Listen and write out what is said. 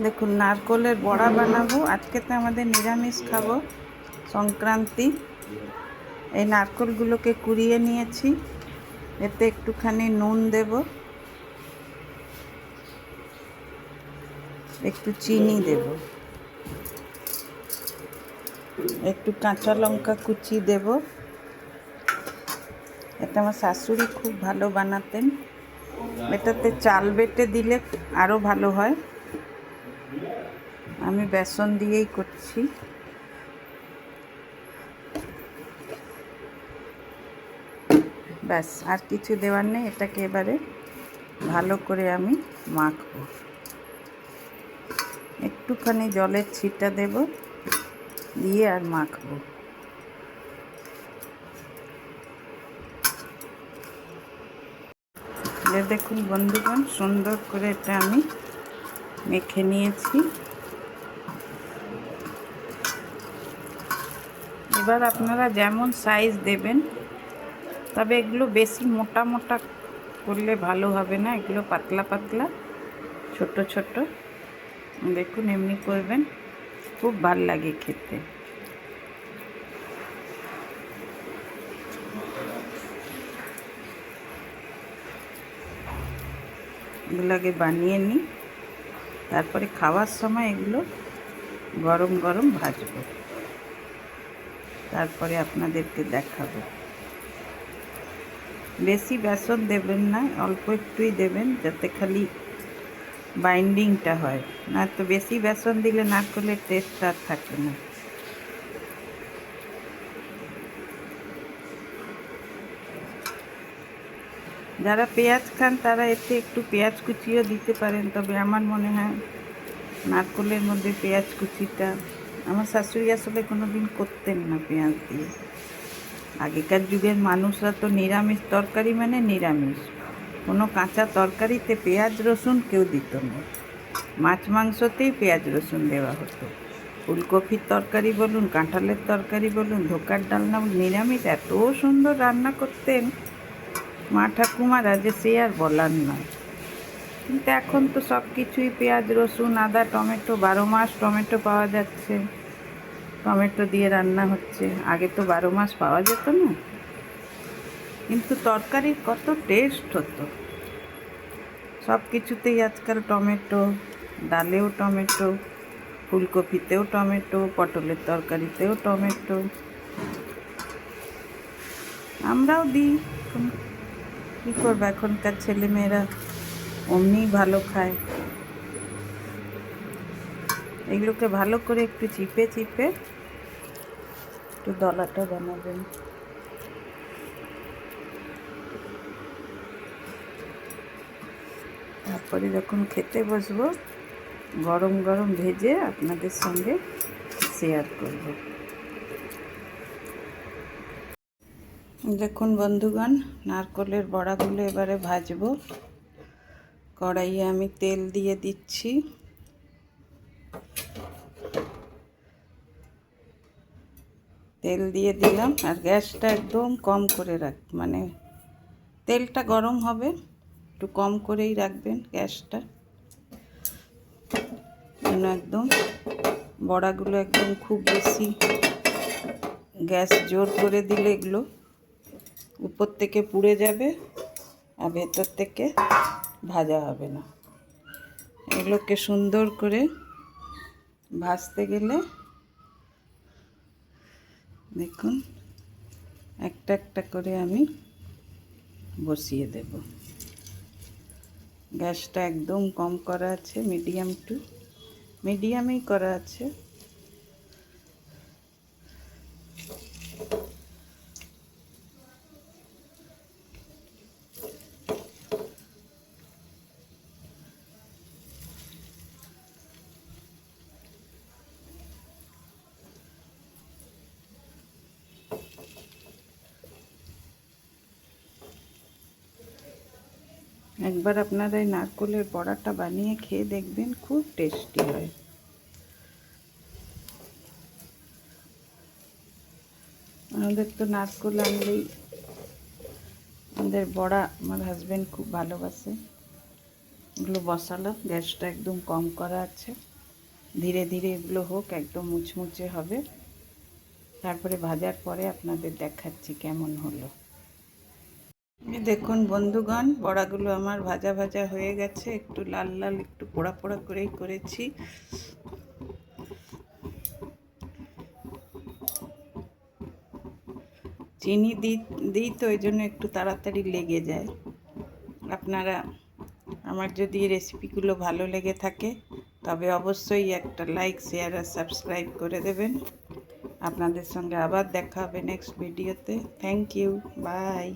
দেখুন নারকলের বড়া বানাবো। আজকে তো আমাদের নিরামিষ খাবো, সংক্রান্তি। এই নারকলগুলোকে কুড়িয়ে নিয়েছি, এতে একটুখানি নুন দেব, একটু চিনি দেব, একটু কাঁচা লঙ্কা কুচি দেব। এটা আমার শাশুড়ি খুব ভালো বানাতেন। এটাতে চাল বেটে দিলে আরও ভালো হয়। আমি বেসন দিয়েই করছি। ব্যাস, আর কিছু দেওয়ার নেই। এটাকে এবারে ভালো করে আমি মাখবো। একটুখানি জলের ছিটা দেব, দিয়ে আর মাখবো। দেখুন বন্ধুগণ, সুন্দর করে এটা আমি মেখে নিয়েছি। এবার আপনারা যেমন সাইজ দেবেন, তবে এগুলো বেশি মোটা মোটা করলে ভালো হবে না, এগুলো পাতলা পাতলা ছোট ছোট দেখুন এমনি করবেন, খুব ভাল লাগে খেতে। এগুলো আগে বানিয়ে নিই, তারপরে খাওয়ার সময় এগুলো গরম গরম ভাজবো, তারপরে আপনাদেরকে দেখাবো। বেশি বেসন দেবেন না, অল্প একটুই দেবেন, যাতে খালি বাইন্ডিংটা হয়। না তো বেশি বেসন দিলে নারকেলের টেস্ট আর থাকে না। যারা পেঁয়াজ খান তারা এতে একটু পেঁয়াজ কুচিও দিতে পারেন, তবে আমার মনে হয় নারকেলের মধ্যে পেঁয়াজ কুচিটা, আমার শাশুড়ি আসলে কোনো দিন করতেন না পেঁয়াজ দিয়ে। আগেকার যুগের মানুষরা তো নিরামিষ তরকারি মানে নিরামিষ, কোনো কাঁচা তরকারিতে পেঁয়াজ রসুন কেউ দিত না। মাছ মাংসতেই পেঁয়াজ রসুন দেওয়া হতো। ফুলকপির তরকারি বলুন, কাঁঠালের তরকারি বলুন, ধোকার ডালনা, নিরামিষ এত সুন্দর রান্না করতেন মা ঠাকুমারা, যে সে আর বলার নয়। কিন্তু এখন তো সব কিছুই পেঁয়াজ রসুন আদা টমেটো, 12 মাস টমেটো পাওয়া যাচ্ছে, টমেটো দিয়ে রান্না হচ্ছে। আগে তো 12 মাস পাওয়া যেত না, কিন্তু তরকারির কত টেস্ট হতো। সব কিছুতেই আজকাল টমেটো, ডালেও টমেটো, ফুলকপিতেও টমেটো, পটলের তরকারিতেও টমেটো। আমরাও দিই, কী করবো, এখনকার ছেলেমেয়েরা অমনিই ভালো খায়। এগুলোকে ভালো করে একটু চিপে চিপে একটু দলাটা বানাবেন। তারপরে যখন খেতে বসবো, গরম গরম ভেজে আপনাদের সঙ্গে শেয়ার করব। দেখুন বন্ধুগণ, নারকেলের বড়াগুলো এবারে ভাজবো। কড়াইয়ে আমি তেল দিয়ে দিচ্ছি। তেল দিয়ে দিলাম, আর গ্যাসটা একদম কম করে মানে তেলটা গরম হবে, একটু কম করেই রাখবেন গ্যাসটা, একদম বড়াগুলো একদম খুব বেশি গ্যাস জোর করে দিলে এগুলো উপর থেকে পুড়ে যাবে আর ভেতর থেকে ভাজা হবে না। এগুলোকে সুন্দর করে ভাজতে গেলে দেখুন একটা একটা করে আমি বসিয়ে দেব। গ্যাসটা একদম কম করা আছে, মিডিয়ামেই করা আছে। একবার আপনারা এই নারকেলের বড়াটা বানিয়ে খেয়ে দেখবেন, খুব টেস্টি হয়। আমাদের তো নারকেল আনলেই আমাদের বড়া, আমার হাজব্যান্ড খুব ভালোবাসে। এগুলো বসালাম, গ্যাসটা একদম কম করা আছে। ধীরে ধীরে এগুলো হোক, একদম মুচমুচে হবে। তারপরে ভাজার পরে আপনাদের দেখাচ্ছি কেমন হলো। দেখুন বন্ধুগণ, বড়াগুলো আমার ভাজা ভাজা হয়ে গেছে, একটু লাল লাল একটু পোড়া পোড়া করেই করেছি। চিনি দিই তো ওই জন্য একটু তাড়াতাড়ি লেগে যায়। আপনারা আমার যদি রেসিপিগুলো ভালো লেগে থাকে তবে অবশ্যই একটা লাইক, শেয়ার আর সাবস্ক্রাইব করে দেবেন। আপনাদের সঙ্গে আবার দেখা হবে নেক্সট ভিডিওতে। Thank you, by.